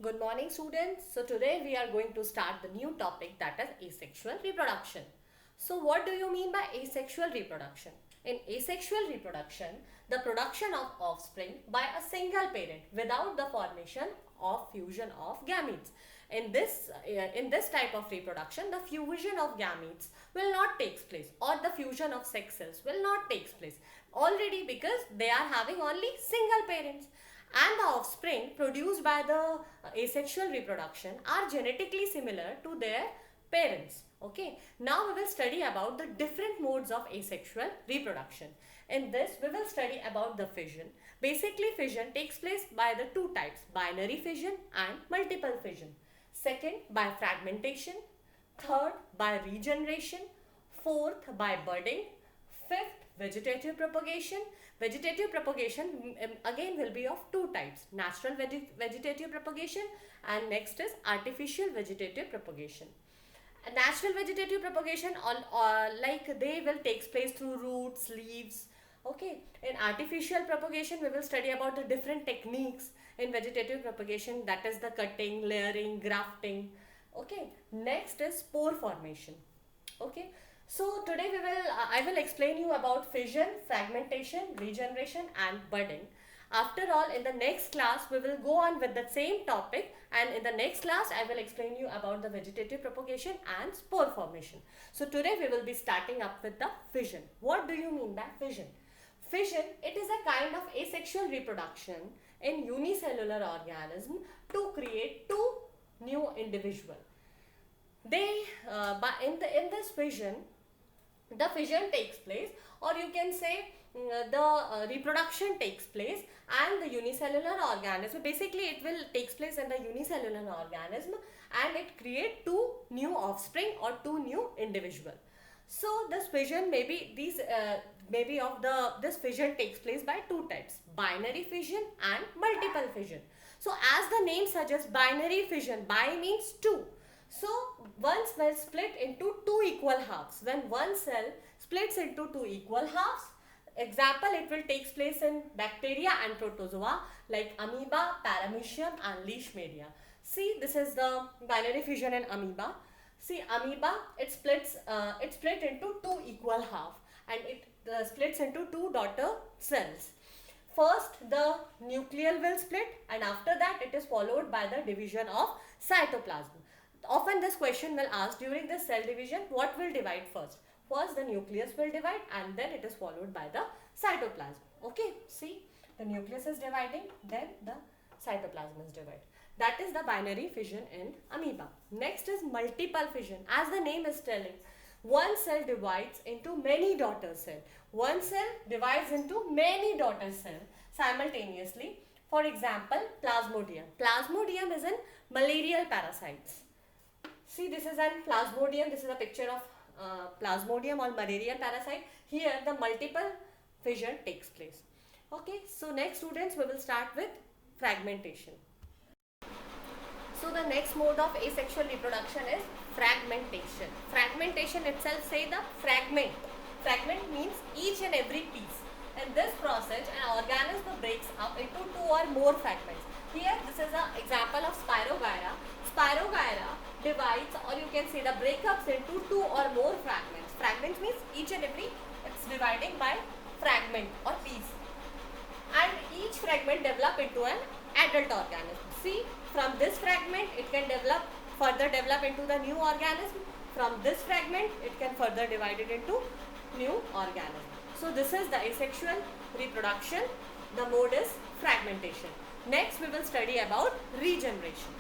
Good morning, students. So today we are going to start the new topic, that is asexual reproduction. So what do you mean by asexual reproduction? In asexual reproduction, the production of offspring by a single parent without the formation of fusion of gametes. In this type of reproduction, the fusion of gametes will not take place, or the fusion of sex cells will not take place, already because they are having only single parents, and the offspring produced by the asexual reproduction are genetically similar to their parents. Okay, now we will study about the different modes of asexual reproduction. In this we will study about the fission. Basically, fission takes place by the two types: binary fission and multiple fission. Second, by fragmentation. Third, by regeneration. Fourth, by budding. Fifth, vegetative propagation. Vegetative propagation again will be of two types: natural vegetative propagation, and next is artificial vegetative propagation. Natural vegetative propagation, like they will take place through roots, leaves. Okay, in artificial propagation we will study about the different techniques in vegetative propagation, that is the cutting, layering, grafting. Okay, next is spore formation. Okay, so today I will explain you about fission, fragmentation, regeneration and budding. After all, in the next class we will go on with the same topic, and in the next class I will explain you about the vegetative propagation and spore formation. So today we will be starting up with the fission. What do you mean by fission? Fission, it is a kind of asexual reproduction in unicellular organism to create two new individual. They in this fission, the fission takes place, or you can say the reproduction takes place, and the unicellular organism, basically it will takes place in the unicellular organism, and it create two new offspring or two new individual. So this fission maybe of the this fission takes place by two types: binary fission and multiple fission. So as the name suggests, binary fission, bi means two. So one cell split into two equal halves. When one cell splits into two equal halves, example, it will take place in bacteria and protozoa like amoeba, paramecium and leishmania. See, this is the binary fission in amoeba. See, amoeba, it split into two equal half, and it splits into two daughter cells. First, the nucleus will split, and after that it is followed by the division of cytoplasm. Often this question will ask, during the cell division, what will divide first? First the nucleus will divide, and then it is followed by the cytoplasm. Okay, see, the nucleus is dividing, then the cytoplasm is divided. That is the binary fission in amoeba. Next is multiple fission. As the name is telling, one cell divides into many daughter cells. One cell divides into many daughter cells simultaneously. For example, plasmodium. Plasmodium is in malarial parasites. See, this is an plasmodium. This is a picture of plasmodium or malarial parasite. Here the multiple fission takes place. Okay, so next students we will start with fragmentation. So the next mode of asexual reproduction is fragmentation. Fragmentation itself say the fragment. Fragment means each and every piece. In this process, an organism breaks up into two or more fragments. Here, this is an example of Spirogyra. Spirogyra divides, or you can say the breakups into two or more fragments. Fragments means each and every, it's dividing by fragment or piece. And each fragment develop into an adult organism. See, from this fragment it can further develop into the new organism. From this fragment it can further divide it into new organism. So this is the asexual reproduction. The mode is fragmentation. Next we will study about regeneration.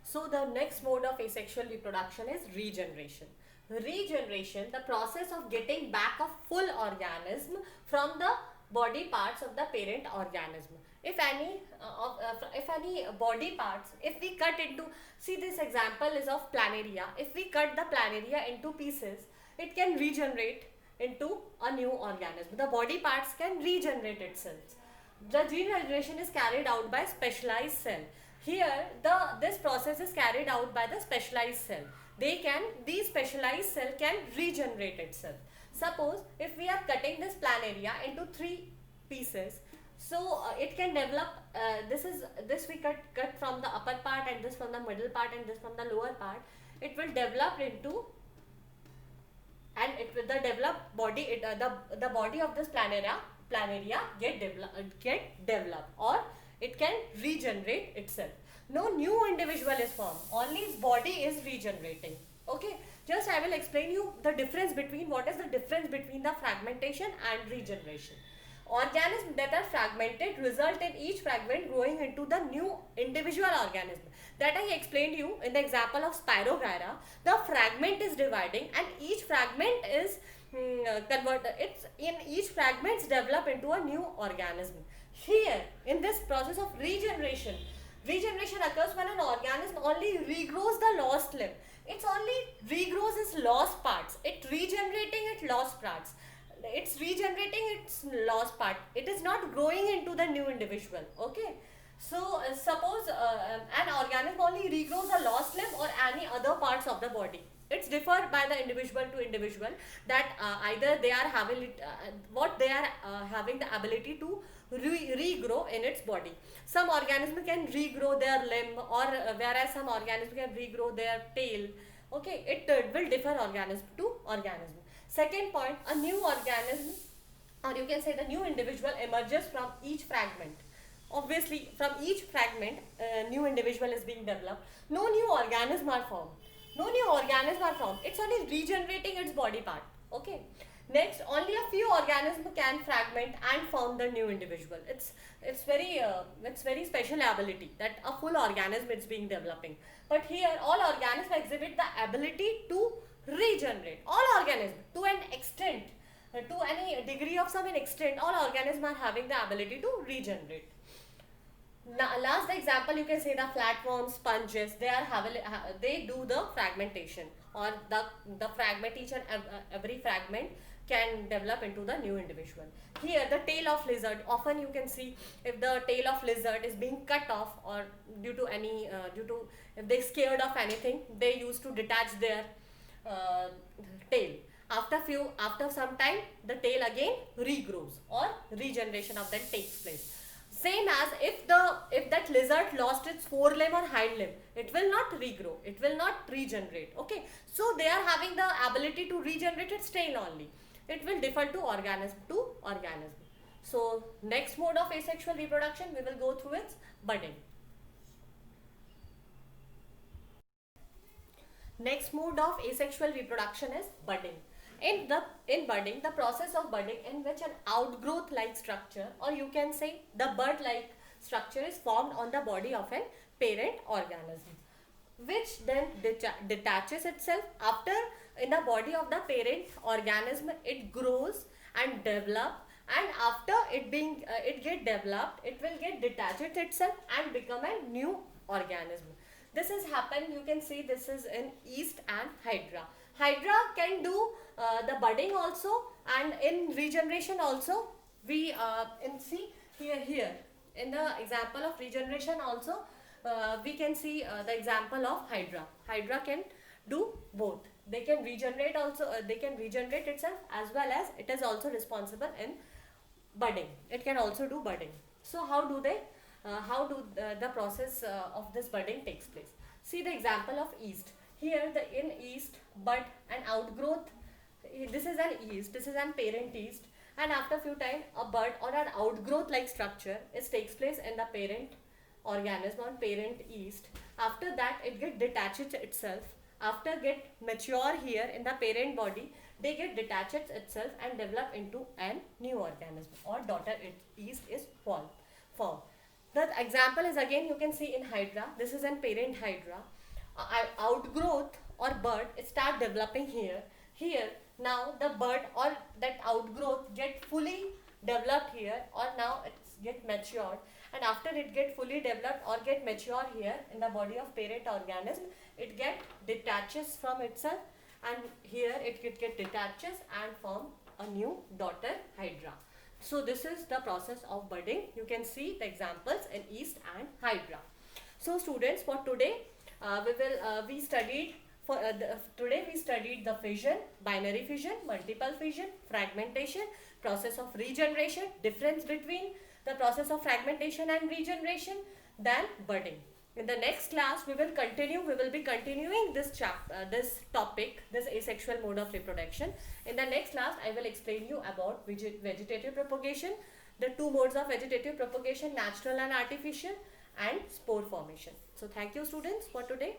So the next mode of asexual reproduction is regeneration. Regeneration, the process of getting back a full organism from the body parts of the parent organism. If any body parts, if we cut into, see, this example is of planaria. If we cut the planaria into pieces, it can regenerate into a new organism. The body parts can regenerate itself. The regeneration is carried out by specialized cell. Here this process is carried out by the specialized cell. These specialized cell can regenerate itself. Suppose if we are cutting this planaria into three pieces, So it can develop. This we cut from the upper part, and this from the middle part, and this from the lower part. It will develop into, and it with the developed body, the body of this planaria get developed, or it can regenerate itself. No new individual is formed, only its body is regenerating. Okay, just I will explain you the difference between, what is the difference between the fragmentation and regeneration. Organisms that are fragmented result in each fragment growing into the new individual organism. That I explained you in the example of Spirogyra. The fragment is dividing, and each fragment is converted. It's in each fragments develop into a new organism. Here, in this process of regeneration, regeneration occurs when an organism only regrows the lost limb. It's only regrows its lost parts. It regenerating its lost parts. It's regenerating its lost part. It is not growing into the new individual. Okay, so suppose an organism only regrows a lost limb or any other parts of the body. It's differed by the individual to individual, that either they are having what they are having the ability to regrow in its body. Some organism can regrow their limb, or whereas some organism can regrow their tail. Okay, it will differ organism to organism. Second point, a new organism, or you can say the new individual, emerges from each fragment. Obviously, from each fragment, a new individual is being developed. No new organism are formed. No new organism are formed. It's only regenerating its body part. Okay. Next, only a few organisms can fragment and form the new individual. It's very special ability that a full organism is being developing. But here, all organisms exhibit the ability to regenerate. All organisms, to an extent, to any degree of some extent, all organisms are having the ability to regenerate. Now, last example, you can say the flatworms, sponges. They do the fragmentation, or the fragment, each and every fragment can develop into the new individual. Here, the tail of lizard. Often you can see, if the tail of lizard is being cut off, or due to if they scared of anything, they used to detach their uh, tail. After some time, the tail again regrows, or regeneration of that takes place. Same as if that lizard lost its forelimb or hind limb, it will not regrow, it will not regenerate. Okay, so they are having the ability to regenerate its tail only. It will differ to organism to organism. So next mode of asexual reproduction, we will go through its budding. Next mode of asexual reproduction is budding. In budding, the process of budding, in which an outgrowth like structure, or you can say the bud like structure, is formed on the body of an parent organism, which then detaches itself. After, in the body of the parent organism, it grows and develop, and after it get developed, it will get detached itself and become a new organism. This has happened, you can see this is in yeast and hydra. Hydra can do the budding also, and in regeneration also. We in see here in the example of regeneration also, we can see the example of hydra. Hydra can do both. They can regenerate also. They can regenerate itself, as well as it is also responsible in budding. It can also do budding. So how do they? How do the process of this budding takes place? See the example of yeast. Here, in yeast, bud and outgrowth. This is an yeast. This is an parent yeast, and after few time, a bud or an outgrowth like structure takes place in the parent organism, or parent yeast. After that, it get detached itself. After get mature here in the parent body, they get detached itself and develop into a new organism, or daughter yeast is formed. The example is, again, you can see in hydra. This is an parent hydra. Outgrowth or bud start developing here. Now the bud or that outgrowth get fully developed here, or now it's get matured, and after it get fully developed or get mature here in the body of parent organism, it get detaches from itself, and here it get detaches and form a new daughter hydra. So this is the process of budding. You can see the examples in yeast and hydra. So students, for today, we studied today we studied the fission, binary fission, multiple fission, fragmentation, process of regeneration, difference between the process of fragmentation and regeneration, then budding. In the next class, we will be continuing this topic, this asexual mode of reproduction. In the next class, I will explain you about vegetative propagation, the two modes of vegetative propagation, natural and artificial, and spore formation. So thank you students for today.